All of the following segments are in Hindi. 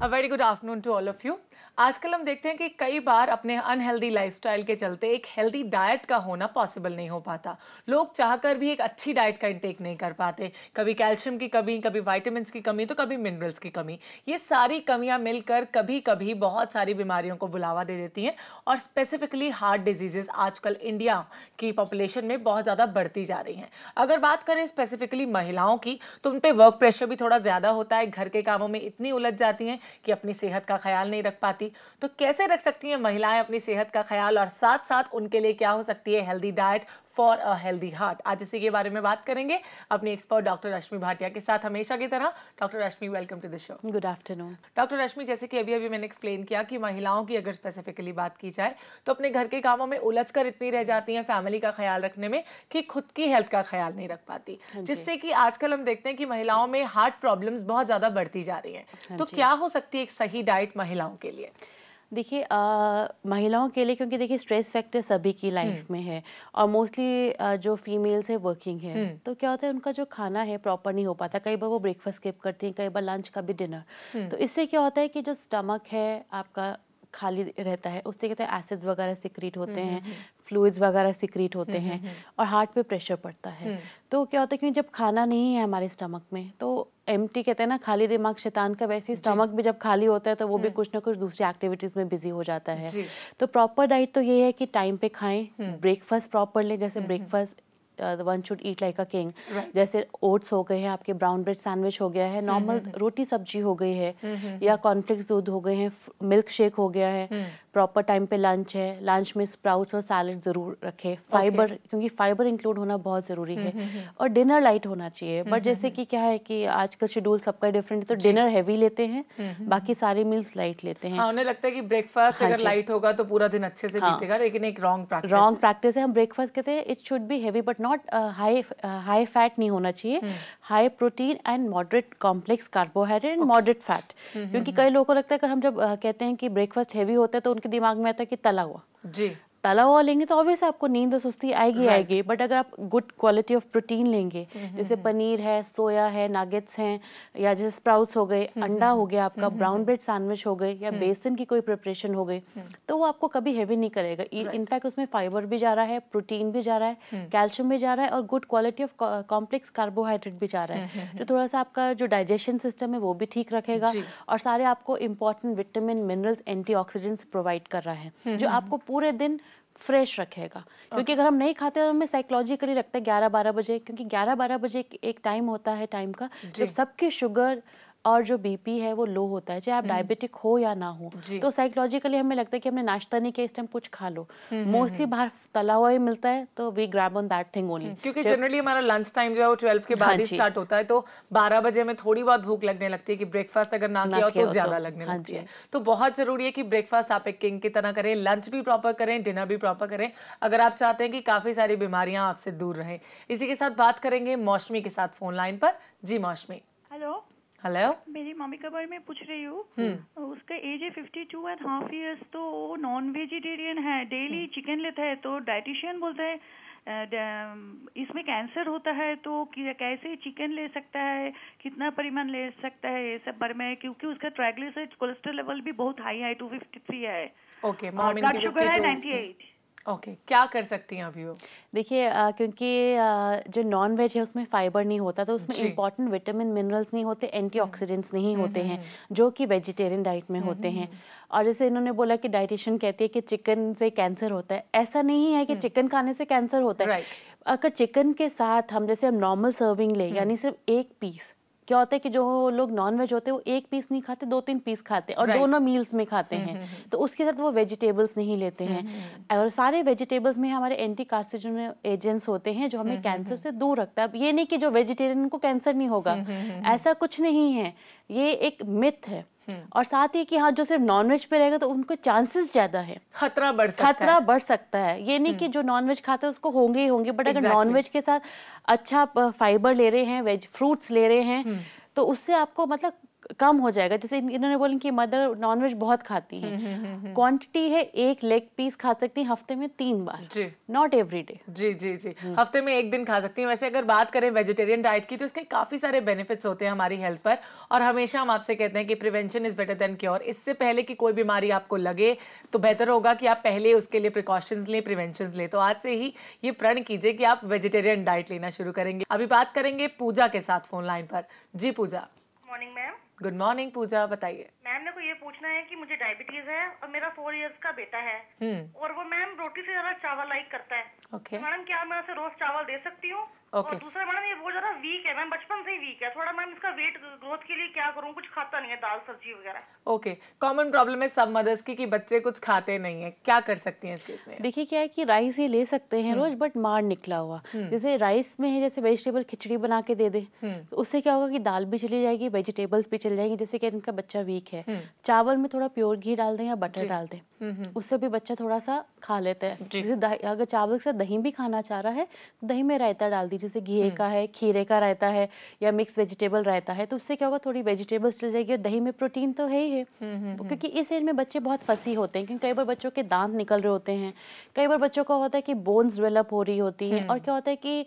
A very good afternoon to all of you. आजकल हम देखते हैं कि कई बार अपने अनहेल्दी लाइफस्टाइल के चलते एक हेल्दी डाइट का होना पॉसिबल नहीं हो पाता। लोग चाहकर भी एक अच्छी डाइट का इंटेक नहीं कर पाते। कभी कैल्शियम की कमी, कभी विटामिन्स की कमी, तो कभी मिनरल्स की कमी। ये सारी कमियां मिलकर कभी कभी बहुत सारी बीमारियों को बुलावा दे देती हैं और स्पेसिफिकली हार्ट डिजीजेस आजकल इंडिया की पॉपुलेशन में बहुत ज़्यादा बढ़ती जा रही हैं। अगर बात करें स्पेसिफिकली महिलाओं की, तो उन पर वर्क प्रेशर भी थोड़ा ज़्यादा होता है। घर के कामों में इतनी उलझ जाती हैं कि अपनी सेहत का ख्याल नहीं रख पाती। तो कैसे रख सकती हैं महिलाएं अपनी सेहत का ख्याल, और साथ साथ उनके लिए क्या हो सकती है healthy diet for a healthy heart. आज इसी के बारे में बात करेंगे अपनी एक्सपर्ट डॉक्टर रश्मि भाटिया के साथ। हमेशा की तरह doctor Rashmi, welcome to the show. Good afternoon. Doctor Rashmi, जैसे कि अभी मैंने एक्सप्लेन किया कि महिलाओं की अगर स्पेसिफिकली बात की जाए तो अपने घर के कामों में उलझकर इतनी रह जाती हैं फैमिली का ख्याल रखने में कि खुद की हेल्थ का ख्याल नहीं रख पाती, जिससे कि आजकल हम देखते हैं कि महिलाओं में हार्ट प्रॉब्लम्स बहुत ज़्यादा बढ़ती जा रही हैं। तो क्या हो सकती है एक सही डाइट महिलाओं के लिए? देखिए महिलाओं के लिए, क्योंकि देखिए स्ट्रेस फैक्टर सभी की लाइफ में है और मोस्टली जो फीमेल्स है वर्किंग है, तो क्या होता है उनका जो खाना है प्रॉपर नहीं हो पाता। कई बार वो ब्रेकफास्ट स्किप करती हैं, कई बार लंच का भी डिनर। तो इससे क्या होता है कि जो स्टमक है आपका खाली रहता है, उससे कहते हैं एसिड्स वगैरह सिक्रीट होते हैं, फ्लूइड्स वगैरह सिक्रीट होते हैं और हार्ट पे प्रेशर पड़ता है। तो क्या होता है कि जब खाना नहीं है हमारे स्टमक में, तो एम्प्टी कहते हैं ना, खाली दिमाग शैतान का, वैसे ही स्टमक भी जब खाली होता है तो वो भी कुछ ना कुछ दूसरी एक्टिविटीज़ में बिजी हो जाता है। तो प्रॉपर डाइट तो ये है कि टाइम पे खाएं, ब्रेकफास्ट प्रॉपर लें। जैसे breakfast one should eat like a king. जैसे ओट्स हो गए हैं, आपके ब्राउन ब्रेड सैंडविच हो गया है, नॉर्मल रोटी सब्जी हो गई है, या कॉर्नफ्लेक्स दूध हो गए हैं, मिल्क शेक हो गया है। प्रॉपर टाइम पे लंच है, लंच में स्प्राउट्स और सैलड ज़रूर रखें। फाइबर, क्योंकि फाइबर इंक्लूड होना बहुत ज़रूरी है। और डिनर लाइट होना चाहिए। बट जैसे कि क्या है कि आज का शेड्यूल सबका डिफरेंट है, तो डिनर हैवी लेते हैं, बाकी सारे मील्स लाइट लेते हैं। हाँ, उन्हें लगता है कि ब्रेकफास्ट अगर लाइट होगा तो पूरा दिन अच्छे से बीतेगा, लेकिन एक रॉन्ग प्रैक्टिस है। हम ब्रेकफास्ट कहते हैं it should be heavy but not high fat नहीं होना चाहिए। High protein and moderate complex carbohydrate and moderate fat. क्योंकि कई लोगों को लगता है अगर हम जब कहते हैं कि ब्रेकफास्ट हैवी होता है तो उनके दिमाग में आता है कि तला हुआ। जी, तला हुआ लेंगे तो ऑब्वियस आपको नींद और सुस्ती आएगी आएगी। बट अगर आप गुड क्वालिटी ऑफ प्रोटीन लेंगे, जैसे पनीर है, सोया है, नगेट्स हैं, या जैसे स्प्राउट्स हो गए, अंडा हो गया आपका, ब्राउन ब्रेड सैंडविच हो गई, या बेसन की कोई प्रिपरेशन हो गई, तो वो आपको कभी हेवी नहीं करेगा। इनफैक्ट उसमें फाइबर भी जा रहा है, प्रोटीन भी जा रहा है, कैल्शियम भी जा रहा है और good quality of complex carbohydrate भी जा रहा है, जो थोड़ा सा आपका जो डाइजेशन सिस्टम है वो भी ठीक रखेगा और सारे आपको important vitamin, minerals, antioxidants provide कर रहा है, जो आपको पूरे दिन फ्रेश रखेगा। क्योंकि अगर हम नहीं खाते तो हमें साइकोलॉजिकली लगता है 11-12 बजे, क्योंकि 11-12 बजे एक टाइम होता है टाइम का जब सबके शुगर और जो बीपी है वो लो होता है, चाहे आप डायबिटिक हो या ना हो। तो साइकोलॉजिकली हमें लगता है कि हमने नाश्ता नहीं किया, इस टाइम कुछ खा लो। मोस्टली बाहर तला हुआ ही मिलता है, तो we grab on that thing only. क्योंकि जनरली हमारा लंच टाइम जो है वो 12 के बाद ही स्टार्ट होता है, तो 12 बजे में थोड़ी बहुत भूख लगने लगती है कि ब्रेकफास्ट अगर ना किया हो तो ज्यादा लगने लगती है। तो बहुत जरूरी है कि ब्रेकफास्ट आप एक किंग की तरह करें, लंच भी प्रॉपर करें, डिनर भी प्रॉपर करें, अगर आप चाहते हैं कि काफी सारी बीमारियां आपसे दूर रहें। इसी के साथ बात करेंगे मौसमी के साथ फोन लाइन पर। जी मौसमी। हेलो। हेलो, मेरी मम्मी के बारे में पूछ रही हूँ। उसका एज है 52.5 ईयर्स, तो वो नॉन वेजिटेरियन है, डेली चिकन लेता है। तो डाइटिशियन बोलता है इसमें कैंसर होता है, तो कैसे चिकन ले सकता है, कितना परिमाण ले सकता है, ये सब बारे में। क्योंकि उसका ट्राइग्लिसराइड कोलेस्ट्रॉल लेवल भी बहुत हाई है, 253 है। ओके, ब्लड शुगर है 98। ओके, क्या कर सकती हैं अभी वो? देखिए क्योंकि जो नॉन वेज है उसमें फाइबर नहीं होता, तो उसमें इंपॉर्टेंट विटामिन, मिनरल्स नहीं होते, एंटीऑक्सीडेंट्स नहीं होते हैं, जो कि वेजिटेरियन डाइट में होते हैं। और जैसे इन्होंने बोला कि डाइटिशियन कहती है कि चिकन से कैंसर होता है, ऐसा नहीं है कि चिकन खाने से कैंसर होता है। अगर चिकन के साथ हम जैसे हम नॉर्मल सर्विंग ले, यानी सिर्फ एक पीस, क्या होता है कि जो लोग नॉन वेज होते हैं वो एक पीस नहीं खाते, 2-3 पीस खाते हैं और दोनों मील्स में खाते हैं। तो उसके साथ वो वेजिटेबल्स नहीं लेते हैं। और सारे वेजिटेबल्स में हमारे एंटी कार्सिनोजेनिक एजेंट्स होते हैं जो हमें कैंसर से दूर रखता है। अब ये नहीं कि जो वेजिटेरियन को कैंसर नहीं होगा, ऐसा कुछ नहीं है, ये एक मिथ है। और साथ ही कि हाँ जो सिर्फ नॉनवेज पे रहेगा तो उनको चांसेस ज्यादा है, खतरा बढ़ सकता है। ये नहीं कि जो नॉनवेज खाते हैं उसको होंगे ही होंगे, बट अगर नॉनवेज के साथ अच्छा फाइबर ले रहे हैं, वेज फ्रूट्स ले रहे हैं, तो उससे आपको मतलब कम हो जाएगा। जैसे इन्होंने बोला कि मदर नॉनवेज बहुत खाती हैं, क्वांटिटी है 1 लेग पीस खा सकती हैं हफ्ते में 3 बार, जी, नॉट एवरी डे। जी जी जी, हफ्ते में 1 दिन खा सकती हैं। वैसे अगर बात करें वेजिटेरियन डाइट की तो इसके काफ़ी सारे बेनिफिट्स होते हैं हमारी हेल्थ पर, और हमेशा हम आपसे कहते हैं कि prevention is better than cure. इससे पहले कि कोई बीमारी आपको लगे तो बेहतर होगा कि आप पहले उसके लिए प्रिकॉशंस लें, प्रिवेंशंस लें। तो आज से ही ये प्रण कीजिए कि आप वेजिटेरियन डाइट लेना शुरू करेंगे। अभी बात करेंगे पूजा के साथ फोन लाइन पर। जी Pooja. Morning ma'am. Good morning Pooja, बताइए। मैम मेरे को ये पूछना है कि मुझे डायबिटीज है और मेरा 4 इयर्स का बेटा है और वो मैम रोटी से ज्यादा चावल लाइक करता है। ओके तो मैडम क्या मैं उसे रोज चावल दे सकती हूँ? ओके। और दूसरा मैडम ये बहुत ज्यादा वीक है, मैम बचपन से ही वीक है थोड़ा। मैम इसका वेट ग्रोथ के लिए क्या करूँ? कुछ खाता नहीं है, दाल सब्जी वगैरह। ओके, कॉमन प्रॉब्लम है सब मदर्स की कि बच्चे कुछ खाते नहीं है, क्या कर सकती हैं इस केस में? देखिए क्या है कि राइस ये ले सकते हैं रोज, बट मार निकला हुआ। जैसे राइस में है, जैसे वेजिटेबल खिचड़ी बना के दे दे, तो उससे क्या होगा कि दाल भी चली जाएगी, वेजिटेबल्स भी चली जाएंगी। जैसे कि इनका बच्चा वीक है, चावल में थोड़ा प्योर घी डाल दें या बटर डाल दें, उससे भी बच्चा थोड़ा सा खा लेता है। जैसे अगर चावल के साथ दही भी खाना चाह रहा है तो दही में रायता डाल दीजिए, जैसे घी का है, खीरे का रायता है या मिक्स वेजिटेबल रायता है, तो उससे क्या होगा थोड़ी वेजिटेबल्स चल जाएगी और दही में प्रोटीन तो है ही है। क्योंकि इस एज में बच्चे बहुत फसी होते हैं, क्योंकि कई बार बच्चों के दांत निकल रहे होते हैं, कई बार बच्चों को होता है कि बोन्स डेवलप हो रही होती हैं, और क्या होता है कि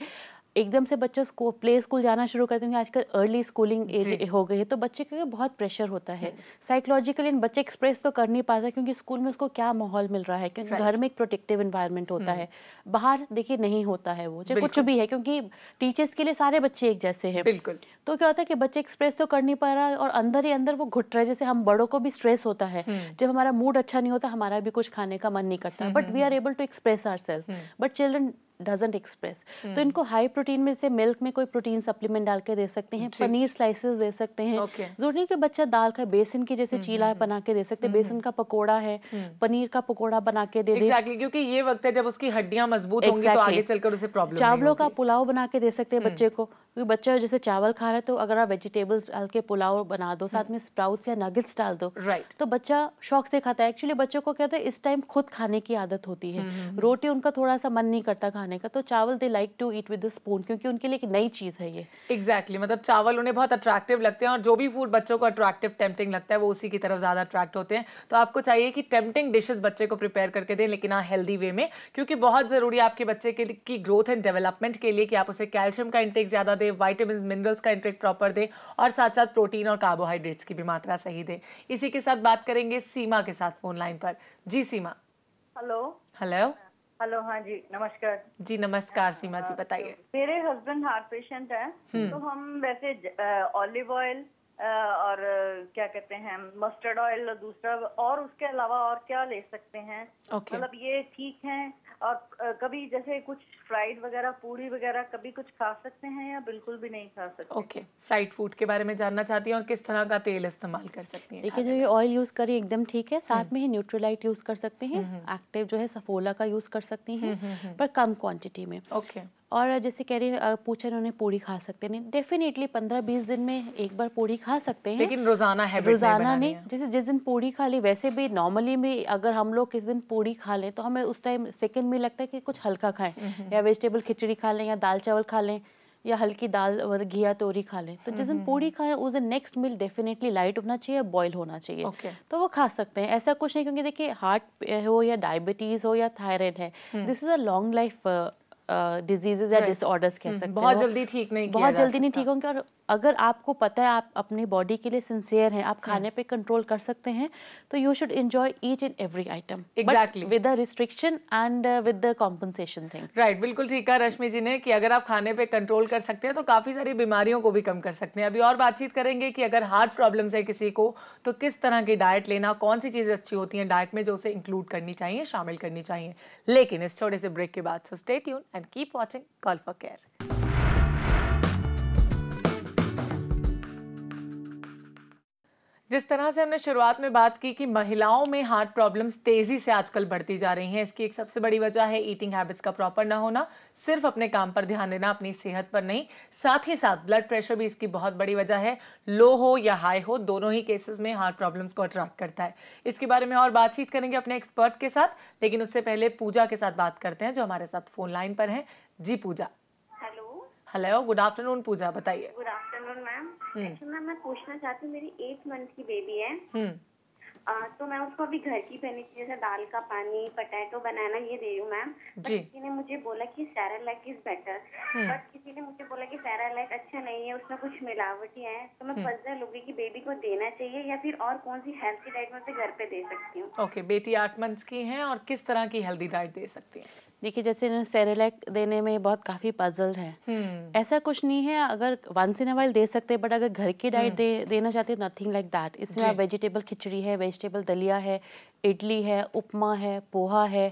एकदम से बच्चा प्ले स्कूल जाना शुरू करते हैं, आजकल अर्ली स्कूलिंग एज हो गई है, तो बच्चे का बहुत प्रेशर होता है साइकोलॉजिकली। बच्चे एक्सप्रेस तो कर नहीं पाता क्योंकि स्कूल में उसको क्या माहौल मिल रहा है, क्योंकि घर में एक प्रोटेक्टिव एनवायरनमेंट होता है, बाहर देखिए नहीं होता है वो, चाहे कुछ भी है, क्योंकि टीचर्स के लिए सारे बच्चे एक जैसे हैं। बिल्कुल। तो क्या होता है कि बच्चे एक्सप्रेस तो कर नहीं पा रहा और अंदर ही अंदर वो घुट रहा है। जैसे हम बड़ों को भी स्ट्रेस होता है, जब हमारा मूड अच्छा नहीं होता हमारा भी कुछ खाने का मन नहीं करता, but we are able to express ourself, but children doesn't express. तो इनको हाई प्रोटीन में से मिल्क में कोई प्रोटीन सप्लीमेंट डाल के दे सकते हैं, पनीर स्लाइसेस दे सकते हैं। जरूरी नहीं कि बच्चा दाल खाए, बेसन की जैसे चीला बना के दे सकते हैं, बेसन का पकौड़ा है, पनीर का पकौड़ा बना के दे दे। एग्जैक्टली, क्योंकि ये वक्त है जब उसकी हड्डियां मजबूत होंगी तो आगे चलकर उसे प्रॉब्लम नहीं होगी। चावलों का पुलाव बना के दे सकते हैं बच्चे को, क्योंकि बच्चा जैसे चावल खा रहा है तो अगर आप वेजिटेबल्स डाल के पुलाव बना दो, साथ में स्प्राउट्स या नगेट्स डाल दो, राइट, तो बच्चा शौक से खाता है। एक्चुअली बच्चों को क्या होता है, इस टाइम खुद खाने की आदत होती है, रोटी उनका थोड़ा सा मन नहीं करता खाने का, तो चावल they like to eat with the spoon, क्योंकि उनके लिए एक नई चीज है ये। एग्जैक्टली, मतलब चावल उन्हें बहुत अट्रैक्टिव लगते हैं, और जो भी फूड बच्चों को अट्रैक्टिव टेम्पटिंग लगता है वो उसी की तरफ ज्यादा अट्रैक्ट होते हैं। तो आपको चाहिए कि टेम्पटिंग डिशेस बच्चे को प्रिपेयर करके दें, लेकिन हाँ हेल्दी वे में, क्योंकि बहुत जरूरी है आपके बच्चे की ग्रोथ एंड डेवलपमेंट के लिए कि आप उसे कैल्शियम का इंटेक ज्यादा दें, विटामिन्स मिनरल्स का इंटेक प्रॉपर दें, और साथ साथ प्रोटीन और कार्बोहाइड्रेट्स की भी मात्रा सही दें। इसी के साथ बात करेंगे सीमा के साथ फोन लाइन पर। जी सीमा। हेलो। हेलो। हेलो, हाँ जी नमस्कार। जी नमस्कार सीमा जी, बताइए। मेरे हस्बैंड हार्ट पेशेंट हैं, तो हम वैसे ऑलिव ऑयल और क्या कहते हैं मस्टर्ड ऑयल और दूसरा, और उसके अलावा और क्या ले सकते हैं? Okay. मतलब ये ठीक है? और कभी जैसे कुछ फ्राइड वगैरह, पूरी वगैरह कभी कुछ खा सकते हैं या बिल्कुल भी नहीं खा सकते? ओके, फ्राइड फूड के बारे में जानना चाहती हैं और किस तरह का तेल इस्तेमाल कर सकती हैं? देखिए जो ये ऑयल यूज करें एकदम ठीक है, साथ में ही न्यूट्रोलाइट यूज कर सकते हैं, एक्टिव जो है सफोला का यूज कर सकती हैं, पर कम क्वांटिटी में। ओके। और जैसे कह रहे पूछा उन्होंने पूरी खा सकते नहीं, डेफिनेटली 15-20 दिन में एक बार पूरी खा सकते हैं, लेकिन रोजाना हैबिट रोजाना नहीं। जैसे जिस दिन पूरी खा ली, वैसे भी नॉर्मली में अगर हम लोग किस दिन पूरी खा लें तो हमें उस टाइम सेकंड में लगता है कि कुछ हल्का खाएं, या वेजिटेबल खिचड़ी खा लें, या दाल चावल खा लें, या हल्की दाल और घिया तोरी खा लें। तो जिस दिन पूरी खाएं उस दिन नेक्स्ट मील डेफिनेटली लाइट होना चाहिए, बॉयल होना चाहिए, तो वो खा सकते हैं। ऐसा कुछ नहीं, क्योंकि देखिए हार्ट हो या डायबिटीज हो या थायराइड है, this is a long life diseases या डिसऑर्डर्स कह सकते हैं, बहुत जल्दी ठीक नहीं, बहुत जल्दी नहीं ठीक होंगे। और अगर आपको पता है आप अपनी बॉडी के लिए सिंसियर हैं, आप खाने पे कंट्रोल कर सकते हैं, तो you should enjoy each and every item, exactly, with the restriction and with the compensation thing. Right, बिल्कुल ठीक कहा रश्मि जी ने कि अगर आप खाने पे कंट्रोल कर सकते हैं तो काफी सारी बीमारियों को भी कम कर सकते हैं। अभी और बातचीत करेंगे कि अगर हार्ट प्रॉब्लम्स है किसी को तो किस तरह की डाइट लेना, कौन सी चीजें अच्छी होती हैं डाइट में जो उसे इंक्लूड करनी चाहिए, शामिल करनी चाहिए, लेकिन इस छोटे से ब्रेक के बाद। So stay tune and keep watching call for care. जिस तरह से हमने शुरुआत में बात की कि महिलाओं में हार्ट प्रॉब्लम्स तेजी से आजकल बढ़ती जा रही हैं, इसकी एक सबसे बड़ी वजह है ईटिंग हैबिट्स का प्रॉपर ना होना, सिर्फ अपने काम पर ध्यान देना, अपनी सेहत पर नहीं। साथ ही साथ ब्लड प्रेशर भी इसकी बहुत बड़ी वजह है, लो हो या हाई हो, दोनों ही केसेस में हार्ट प्रॉब्लम्स को अट्रैक्ट करता है। इसके बारे में और बातचीत करेंगे अपने एक्सपर्ट के साथ, लेकिन उससे पहले पूजा के साथ बात करते हैं जो हमारे साथ फोन लाइन पर हैं। जी पूजा। हेलो। हेलो, गुड आफ्टरनून पूजा, बताइए। Good afternoon afternoon ma'am. Actually ma'am मैं पूछना चाहती हूँ, मेरी 8 मंथ की बेबी है। तो मैं उसको अभी घर की बनी चीज जैसे दाल का पानी, पोटैटो, बनाना ये दे रही हूँ मैम। बट किसी ने मुझे बोला कि सेरेलैक इज बेटर, बट किसी ने मुझे बोला कि सेरेलैक अच्छा नहीं है, उसमें कुछ मिलावटी है। तो मैं पजल हो गई कि बेबी को देना चाहिए या फिर और कौन सी हेल्थी डाइट मैं उसे घर पे दे सकती हूँ। ओके, बेटी 8 मंथ्स की है और किस तरह की हेल्दी डाइट दे सकती है? देखिए, जैसे इन्होंने सेरेलैक देने में बहुत काफ़ी पजल्ड है। ऐसा कुछ नहीं है, अगर once in a while they सकते हैं, बट अगर घर की डाइट देना चाहते हैं, नथिंग लाइक दैट। इसमें आप वेजिटेबल खिचड़ी है, वेजिटेबल दलिया है, इडली है, उपमा है, पोहा है,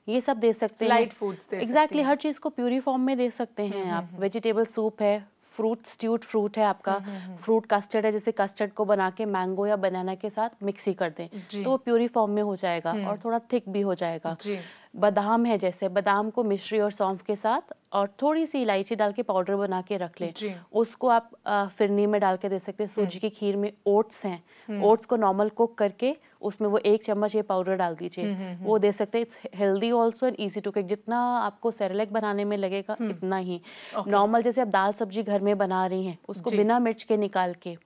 ये सब दे सकते हैं। लाइट फूड्स दे एग्जैक्टली, हर चीज़ को प्यूरी फॉर्म में दे सकते हैं आप। वेजिटेबल सूप है, फ्रूट स्ट्यूड फ्रूट है आपका, फ्रूट कस्टर्ड है, जैसे कस्टर्ड को बना के मैंगो या बनाना के साथ मिक्सी कर दें तो वो प्यूरी फॉर्म में हो जाएगा और थोड़ा थिक भी हो जाएगा। बादाम है, जैसे बादाम को मिश्री और सौंफ के साथ और थोड़ी सी इलायची डाल के पाउडर बना के रख लें, उसको आप फिरनी में डाल के दे सकते हैं। सूजी की खीर में ओट्स हैं, ओट्स को नॉर्मल कुक करके उसमें वो 1 चम्मच ये पाउडर डाल दीजिए, वो दे सकते हैं। It's healthy also and easy to cook. जितना आपको सेरेलैक बनाने में लगेगा इतना ही नॉर्मल, जैसे आप दाल सब्जी घर में बना रही हैं, उसको बिना मिर्च के निकाल के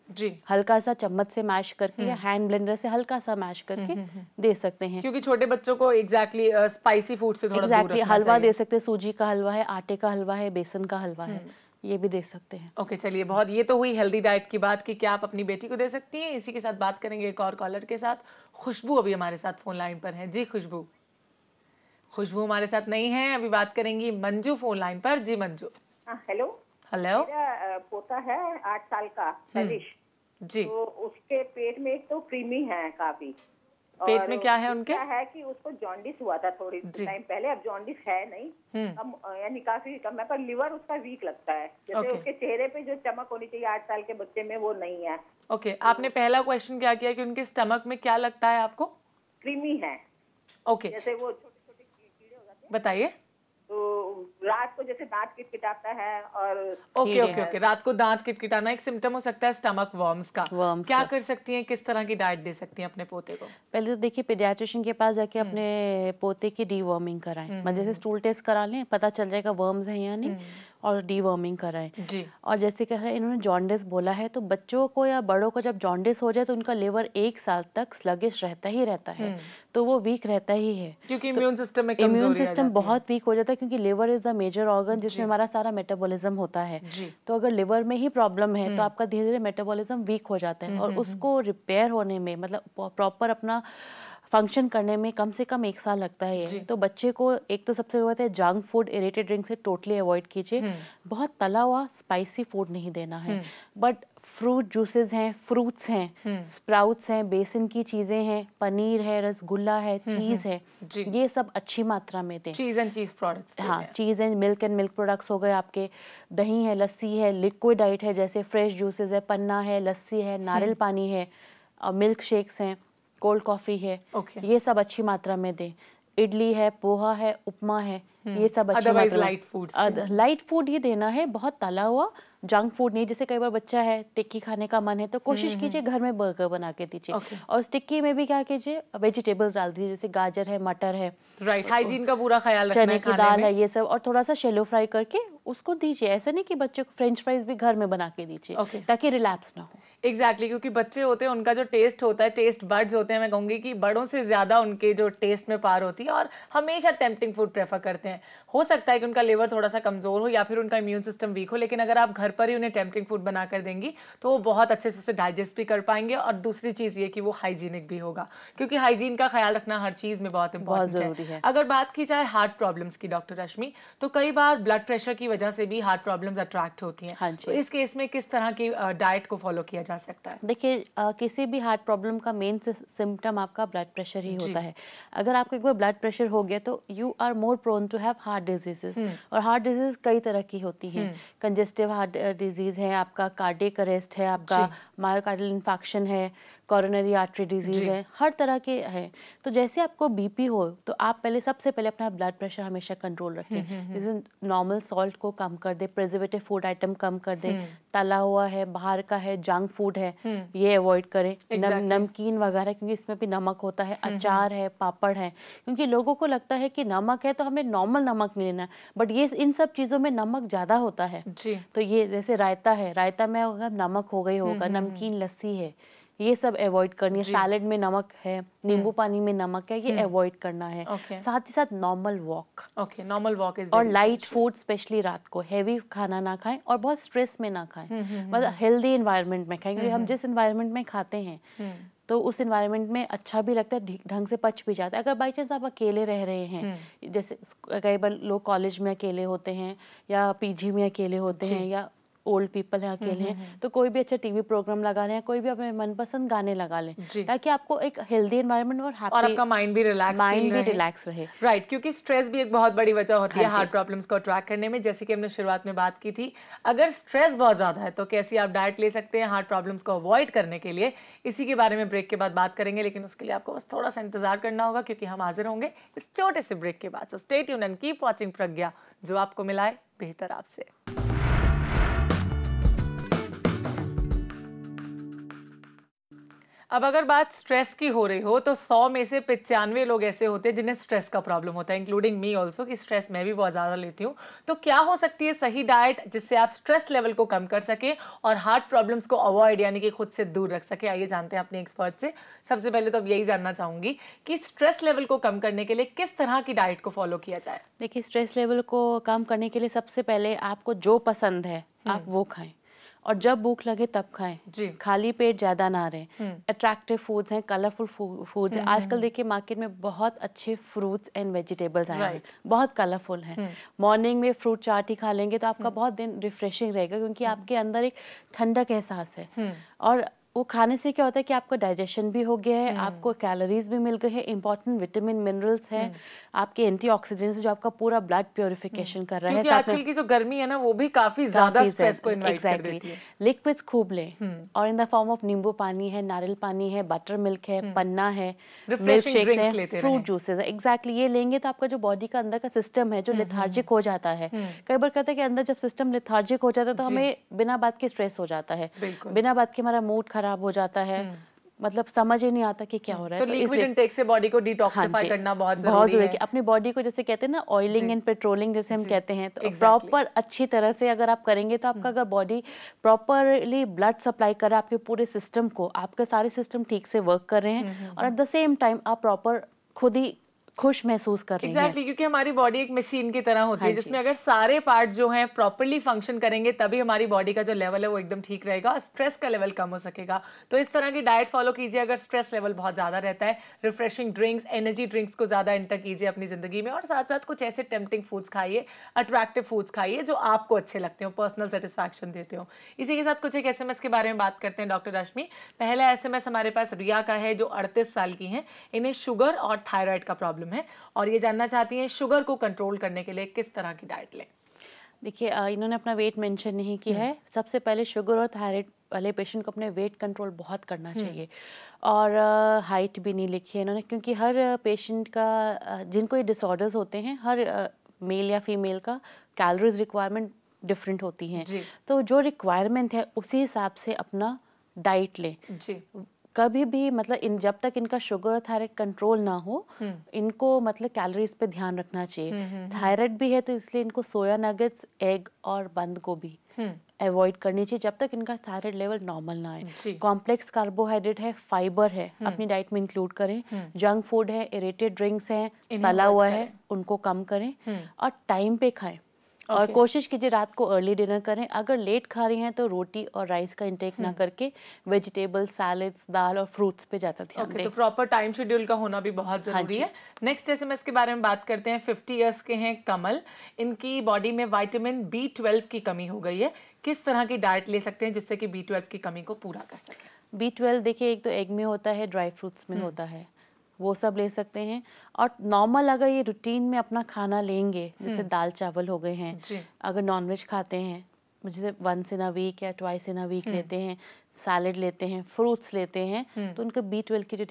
हल्का सा चम्मच से मैश करके या हैंड ब्लेंडर से हल्का सा मैश करके दे सकते हैं। क्योंकि छोटे बच्चों को एग्जैक्टली स्पाइसी फूड से थोड़ा दूर रखना हलवा चाहिए। दे सकते हैं, सूजी का हलवा है, आटे का हलवा है, बेसन का हलवा है, ये भी दे सकते हैं। ओके, चलिए, बहुत ये तो हुई हेल्दी डाइट की बात कि क्या आप अपनी बेटी को दे सकती हैं। इसी के साथ बात करेंगे एक और कॉलर के साथ। खुशबू अभी हमारे साथ फोन लाइन पर है। जी खुशबू हमारे साथ नहीं है, अभी बात करेंगी मंजू फोन लाइन पर। जी मंजू। हेलो। हेलो। मेरा पोता है 8 साल का, सतीश जी। तो उसके पेट में एक तो कृमि है काफी। पेट में क्या है उनके? क्या है कि उसको जॉन्डिस हुआ था थोड़ी टाइम पहले, अब जॉन्डिस है नहीं, यानी काफी कम है, पर लिवर उसका वीक लगता है। जैसे उसके चेहरे पे जो चमक होनी चाहिए 8 साल के बच्चे में वो नहीं है। ओके, आपने पहला क्वेश्चन क्या किया कि उनके स्टमक में क्या लगता है आपको? कृमि है। ओके, जैसे वो छोटे छोटे कीड़े हो जाते हैं, बताइए। तो रात को जैसे दांत किटकिटाता है और ओके, रात को दांत किटकिटाना एक सिम्टम हो सकता है स्टमक वर्म्स का। क्या कर सकती हैं, किस तरह की डाइट दे सकती हैं अपने पोते को? पहले तो देखिए, पीडियाट्रिशियन के पास जाके अपने पोते की डीवर्मिंग कराएं। मतलब जैसे स्टूल टेस्ट करा लें, पता चल जाएगा वर्म्स हैं या नहीं, और डीवर्मिंग कराएं। और जैसे कह रहे हैं इन्होंने जॉन्डिस बोला है, तो बच्चों को या बड़ों को जब जॉन्डिस हो जाए तो उनका लिवर 1 साल तक स्लगिश रहता ही रहता है, तो वो वीक रहता ही है, क्योंकि इम्यून सिस्टम बहुत वीक हो जाता है, क्योंकि liver is the major organ जिसमें हमारा सारा मेटाबॉलिज्म होता है। तो अगर लिवर में ही प्रॉब्लम है तो आपका धीरे धीरे मेटाबॉलिज्म वीक हो जाता है, और उसको रिपेयर होने में, मतलब प्रॉपर अपना फंक्शन करने में कम से कम 1 साल लगता है। तो बच्चे को एक तो सबसे बड़ी बात है, जंक फूड, इरिटेड ड्रिंक से टोटली अवॉइड कीजिए। बहुत तला हुआ स्पाइसी फूड नहीं देना है, बट फ्रूट जूसेस हैं, फ्रूट्स हैं, स्प्राउट्स हैं, बेसन की चीजें हैं, पनीर है, रसगुल्ला है, चीज है, ये सब अच्छी मात्रा में दें। चीज एंड चीज प्रोडक्ट्स, हाँ, चीज एंड मिल्क प्रोडक्ट्स हो गए आपके। दही है, लस्सी है, लिक्विड डाइट है, जैसे फ्रेश जूसेस है, पन्ना है, लस्सी है, नारियल पानी है, और मिल्क शेक्स हैं, कोल्ड कॉफी है, ये सब अच्छी मात्रा में दें। इडली है, पोहा है, उपमा है, ये सब अच्छी मात्रा में। लाइट फूड ही देना है, बहुत तला हुआ जंक फूड नहीं। जैसे कई बार बच्चा है, टिक्की खाने का मन है, तो कोशिश कीजिए घर में बर्गर बना के दीजिए। और उस टिक्की में भी क्या कीजिए, वेजिटेबल्स डाल दीजिए, जैसे गाजर है, मटर है, राइट, हाइजीन का पूरा ख्याल रखना है, चने की दाल है, ये सब, और थोड़ा सा शैलो फ्राई करके उसको दीजिए। ऐसा नहीं कि बच्चे को फ्रेंच फ्राइज भी घर में बना के दीजिए, ताकि रिलैप्स ना हो। एग्जैक्टली, क्योंकि बच्चे होते हैं, उनका जो टेस्ट होता है, टेस्ट बड्स होते हैं, मैं कहूँगी कि बड़ों से ज़्यादा उनके जो टेस्ट में पार होती है, और हमेशा टेम्पटिंग फूड प्रेफर करते हैं। हो सकता है कि उनका लिवर थोड़ा सा कमज़ोर हो या फिर उनका इम्यून सिस्टम वीक हो, लेकिन अगर आप घर पर ही उन्हें टेम्पटिंग फूड बना कर देंगी तो वो बहुत अच्छे से उसे डाइजेस्ट भी कर पाएंगे। और दूसरी चीज़ ये कि वो हाइजीनिक भी होगा, क्योंकि हाइजीन का ख्याल रखना हर चीज़ में बहुत इंपॉर्टेंट है। अगर बात की जाए हार्ट प्रॉब्लम्स की डॉक्टर रश्मि, तो कई बार ब्लड प्रेशर की वजह से भी हार्ट प्रॉब्लम्स अट्रैक्ट होती हैं। तो इस केस में किस तरह की डाइट को फॉलो किया जा सकता है? देखिए, किसी भी हार्ट प्रॉब्लम का मेन सिम्टम आपका ब्लड प्रेशर ही होता है। अगर आपको एक बार ब्लड प्रेशर हो गया तो you are more prone to have heart diseases. और हार्ट डिजीज कई तरह की होती हैं। कंजेस्टिव हार्ट डिजीज है, आपका कार्डियक अरेस्ट है, आपका मायोकार्डियल इन्फेक्शन है, कोरोनरी आर्टरी डिजीज़ है, हर तरह के हैं। तो जैसे आपको बीपी हो तो आप सबसे पहले अपना ब्लड प्रेशर हमेशा कंट्रोल रखें। जैसे नॉर्मल सॉल्ट को कम कर दे, प्रिजर्वेटिव फूड आइटम कम कर दे, तला हुआ है, बाहर का है, जंक फूड है, ये अवॉइड करें। नमकीन वगैरह, क्योंकि इसमें भी नमक होता है, अचार है, पापड़ है, क्योंकि लोगों को लगता है कि नमक है तो हमें नॉर्मल नमक नहीं लेना, बट ये इन सब चीज़ों में नमक ज़्यादा होता है जी। तो ये जैसे रायता है, रायता में अगर नमक हो गई होगा, नमकीन लस्सी है, ये सब अवॉइड करनी है। सैलेड में नमक है, नींबू पानी में नमक है, ये अवॉइड करना है। साथ ही साथ normal walk, normal walk is, और लाइट फूड, स्पेशली रात को हैवी खाना ना खाएं और बहुत स्ट्रेस में ना खाएं, मतलब हेल्दी एनवायरनमेंट में खाएं, क्योंकि हम जिस एनवायरनमेंट में खाते हैं तो उस एनवायरनमेंट में अच्छा भी लगता है, ढंग से पच भी जाता है। अगर बाई चांस आप अकेले रह रहे हैं, जैसे कई बार लोग कॉलेज में अकेले होते हैं या पीजी में अकेले होते हैं या ओल्ड पीपल हैं, अकेले हैं, तो कोई भी अच्छा टीवी प्रोग्राम लगा लें, कोई भी अपने मनपसंद गाने लगा लें, ताकि आपको एक हेल्दी एनवायरनमेंट और हैप्पी, और आपका माइंड भी रिलैक्स रहे। राइट, क्योंकि स्ट्रेस भी एक बहुत बड़ी वजह होती है हार्ट प्रॉब्लम्स को ट्रैक करने में। जैसे कि हमने शुरुआत में बात की थी, अगर स्ट्रेस बहुत ज्यादा है तो कैसी आप डाइट ले सकते हैं हार्ट प्रॉब्लम्स को अवॉइड करने के लिए, इसी के बारे में ब्रेक के बाद बात करेंगे। लेकिन उसके लिए आपको बस थोड़ा सा इंतजार करना होगा, क्योंकि हम हाजिर होंगे इस छोटे से ब्रेक के बाद। So stay tuned and keep watching Pragya, जो आपको मिलाए बेहतर आपसे। अब अगर बात स्ट्रेस की हो रही हो तो 100 में से 95 लोग ऐसे होते हैं जिन्हें स्ट्रेस का प्रॉब्लम होता है, इंक्लूडिंग मी ऑल्सो, कि स्ट्रेस मैं भी बहुत ज़्यादा लेती हूँ। तो क्या हो सकती है सही डाइट जिससे आप स्ट्रेस लेवल को कम कर सकें और हार्ट प्रॉब्लम्स को अवॉइड यानी कि खुद से दूर रख सके? आइए जानते हैं अपने एक्सपर्ट से। सबसे पहले तो अब यही जानना चाहूँगी कि स्ट्रेस लेवल को कम करने के लिए किस तरह की डाइट को फॉलो किया जाए? देखिए, स्ट्रेस लेवल को कम करने के लिए सबसे पहले आपको जो पसंद है आप वो खाएं, और जब भूख लगे तब खाएं जी। खाली पेट ज्यादा ना रहें। अट्रैक्टिव फूड्स हैं, कलरफुल फूड्स हैं। आजकल देखिए मार्केट में बहुत अच्छे फ्रूट्स एंड वेजिटेबल्स आए हैं, बहुत कलरफुल हैं। मॉर्निंग में फ्रूट चाट ही खा लेंगे तो आपका बहुत दिन रिफ्रेशिंग रहेगा, क्योंकि आपके अंदर एक ठंडक एहसास है। और वो खाने से क्या होता है कि आपका डाइजेशन भी हो गया है, आपको कैलोरीज भी मिल गए हैं, इंपॉर्टेंट विटामिन मिनरल्स हैं, आपके एंटीऑक्सीडेंट्स जो आपका पूरा ब्लड प्योरिफिकेशन कर रहा है। क्योंकि आजकल की जो गर्मी है ना वो भी काफी ज्यादा स्ट्रेस को इनवाइट कर देती है। लिक्विड्स खूब लें, और इन द फॉर्म ऑफ नींबू पानी है, नारियल पानी है, बटर मिल्क है, पन्ना है, मिल्क शेक्स है, फ्रूट जूसेस है। एग्जैक्टली, ये लेंगे तो आपका जो बॉडी का अंदर का सिस्टम है जो लेथार्जिक हो जाता है। कई बार कहते हैं कि अंदर जब सिस्टम लेथार्जिक हो जाता है तो हमें बिना बात के स्ट्रेस हो जाता है, बिना बात के हमारा मूड खराब हो जाता है, मतलब समझ ही नहीं आता कि क्या हो रहा है। तो लिक्विड इंटेक से बॉडी को डिटॉक्सिफाई करना बहुत जरूरी है। अपनी बॉडी को, जैसे कहते हैं ना ऑयलिंग एंड पेट्रोलिंग जैसे हम कहते हैं, तो प्रॉपर अच्छी तरह से अगर आप करेंगे तो आपका अगर बॉडी प्रॉपरली ब्लड सप्लाई कर रहा है आपके पूरे सिस्टम को, आपके सारे सिस्टम ठीक से वर्क कर रहे हैं, और एट द सेम टाइम आप प्रॉपर खुद ही खुश महसूस कर रही हैं। क्योंकि हमारी बॉडी एक मशीन की तरह होती है जिसमें अगर सारे पार्ट जो हैं प्रॉपर्ली फंक्शन करेंगे तभी हमारी बॉडी का जो लेवल है वो एकदम ठीक रहेगा और स्ट्रेस का लेवल कम हो सकेगा। तो इस तरह की डाइट फॉलो कीजिए अगर स्ट्रेस लेवल बहुत ज़्यादा रहता है। रिफ्रेशिंग ड्रिंक्स, एनर्जी ड्रिंक्स को ज़्यादा इंटर कीजिए अपनी ज़िंदगी में, और साथ साथ कुछ ऐसे टेम्पटिंग फूड्स खाइए, अट्रैक्टिव फूड्स खाइए जो आपको अच्छे लगते हो, पर्सनल सेटिस्फैक्शन देते हो। इसी के साथ कुछ एक SMS के बारे में बात करते हैं डॉक्टर रश्मि। पहला SMS हमारे पास रिया का है जो 38 साल की हैं। इन्हें शुगर और थायराइड का प्रॉब्लम है और ये जानना चाहती हैं शुगर को कंट्रोल करने के लिए किस तरह की डाइट लें। देखिए, इन्होंने अपना वेट मेंशन नहीं किया है। सबसे पहले शुगर और थायराइड वाले पेशेंट को अपने वेट कंट्रोल बहुत करना चाहिए, और हाइट भी नहीं लिखी है इन्होंने, क्योंकि हर पेशेंट का जिनको ये डिसऑर्डर्स होते हैं, हर मेल या फीमेल का कैलोरीज रिक्वायरमेंट डिफरेंट होती हैं। तो जो रिक्वायरमेंट है उसी हिसाब से अपना डाइट लें जी। कभी भी मतलब जब तक इनका शुगर और थायराइड कंट्रोल ना हो, इनको मतलब कैलोरीज पे ध्यान रखना चाहिए। थायराइड भी है तो इसलिए इनको सोया नगेट्स, एग और बंद गोभी अवॉइड करनी चाहिए जब तक इनका थायराइड लेवल नॉर्मल ना आए। कॉम्प्लेक्स कार्बोहाइड्रेट है, फाइबर है, अपनी डाइट में इंक्लूड करें। जंक फूड है, इरेटेड ड्रिंक्स हैं, तला हुआ है, उनको कम करें और टाइम पे खाएं। और कोशिश कीजिए रात को अर्ली डिनर करें। अगर लेट खा रही हैं तो रोटी और राइस का इंटेक ना करके वेजिटेबल्स, सैलेड्स, दाल और फ्रूट्स पे ज़्यादा ध्यान दें। तो प्रॉपर टाइम शेड्यूल का होना भी बहुत जरूरी है। नेक्स्ट SMS के बारे में बात करते हैं। 50 इयर्स के हैं कमल। इनकी बॉडी में विटामिन B12 की कमी हो गई है। किस तरह की डाइट ले सकते हैं जिससे कि B12 की कमी को पूरा कर सकें? B12 देखिए, एक तो एग में होता है, ड्राई फ्रूट्स में होता है, वो सब ले सकते हैं। और नॉर्मल अगर ये रूटीन में अपना खाना लेंगे, जैसे दाल चावल हो गए हैं, अगर नॉनवेज खाते हैं, जैसे वंस इन अ वीक या ट्वाइस इन अ वीक लेते हैं, सैलेड लेते हैं, फ्रूट्स लेते हैं, तो उनका B12 की जो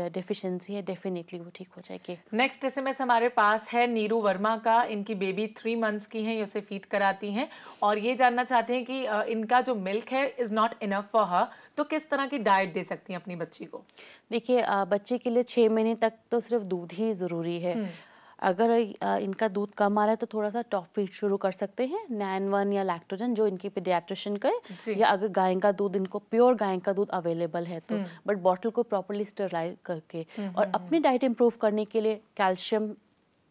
डेफिशिएंसी है डेफिनेटली वो ठीक हो जाएगी। नेक्स्ट SMS हमारे पास है नीरू वर्मा का। इनकी बेबी 3 मंथ्स की है, ये उसे फीड कराती हैं और ये जानना चाहते हैं कि इनका जो मिल्क है is not enough for her, तो किस तरह की डाइट दे सकती हैं अपनी बच्ची को? देखिए बच्चे के लिए 6 महीने तक तो सिर्फ दूध ही ज़रूरी है। अगर इनका दूध कम आ रहा है तो थोड़ा सा टॉप फीड शुरू कर सकते हैं, नैन-1 या लैक्टोजन जो इनकी पीडियाट्रिशियन का है, या अगर गाय का दूध, इनको प्योर गाय का दूध अवेलेबल है तो, बट बॉटल को प्रॉपर्ली स्टरलाइज करके। और अपनी डाइट इम्प्रूव करने के लिए कैल्शियम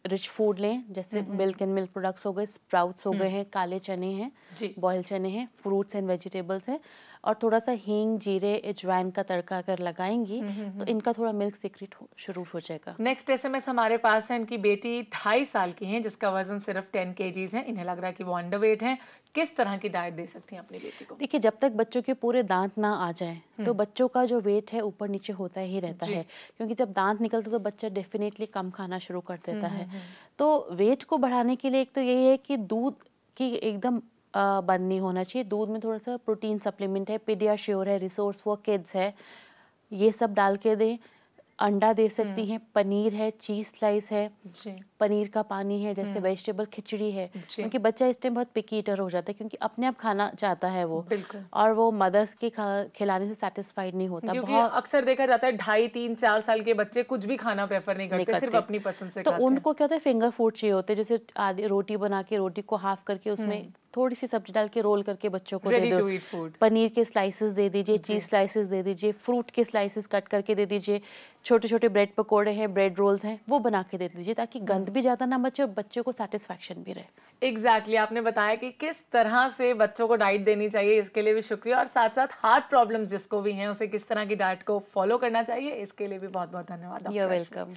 रिच फूड लें, जैसे मिल्क एंड मिल्क प्रोडक्ट्स हो गए, स्प्राउट्स हो गए हैं, काले चने हैं, बॉयल चने हैं, फ्रूट्स एंड वेजिटेबल्स हैं, और थोड़ा सा हींग, जीरे, अजवाइन का तड़का अगर लगाएंगी तो इनका थोड़ा मिल्क सीक्रेट शुरू हो जाएगा। नेक्स्ट SMS हमारे पास है। इनकी बेटी 2.5 साल की है जिसका वजन सिर्फ 10 kgs है। इन्हें लग रहा है कि वो अंडरवेट है। किस तरह की डाइट दे सकती हैं अपनी बेटी को? देखिए, जब तक बच्चों के पूरे दांत ना आ जाए तो बच्चों का जो वेट है ऊपर नीचे होता ही रहता है, क्योंकि जब दांत निकलते तो बच्चा डेफिनेटली कम खाना शुरू कर देता है। तो वेट को बढ़ाने के लिए एक तो यही है कि दूध की एकदम बंद नहीं होना चाहिए। दूध में थोड़ा सा प्रोटीन सप्लीमेंट है, पीडियाश्योर है, रिसोर्स फॉर किड्स है, ये सब डाल के दें। अंडा दे सकती हैं, पनीर है, चीज़ स्लाइस है, पनीर का पानी है, जैसे वेजिटेबल खिचड़ी है, क्योंकि बच्चा इस टाइम बहुत पिकी ईटर हो जाता है, क्योंकि अपने आप खाना चाहता है वो, और वो मदर्स के खिलाने से सेटिस्फाइड नहीं होता। क्योंकि अक्सर देखा जाता है 2.5, 3, 4 साल के बच्चे कुछ भी खाना प्रेफर नहीं करते, सिर्फ अपनी पसंद से तो खाते हैं। उनको क्या होता है, फिंगर फूड चाहिए होते हैं, जैसे आधी रोटी बना के, रोटी को हाफ करके उसमें थोड़ी सी सब्जी डाल के रोल करके बच्चों को दे दो। पनीर के स्लाइसेस दे दीजिए, चीज स्लाइसेस दे दीजिए, फ्रूट के स्लाइसेस कट करके दे दीजिए, छोटे छोटे ब्रेड पकोड़े हैं, ब्रेड रोल्स हैं, वो बना के दे दीजिए, ताकि गंद भी ज़्यादा ना बचे और बच्चों को सेटिस्फैक्शन भी रहे। एग्जैक्टली आपने बताया कि किस तरह से बच्चों को डाइट देनी चाहिए, इसके लिए भी शुक्रिया। और साथ साथ हार्ट प्रॉब्लम्स जिसको भी हैं उसे किस तरह की डाइट को फॉलो करना चाहिए, इसके लिए भी बहुत बहुत धन्यवाद। You are welcome.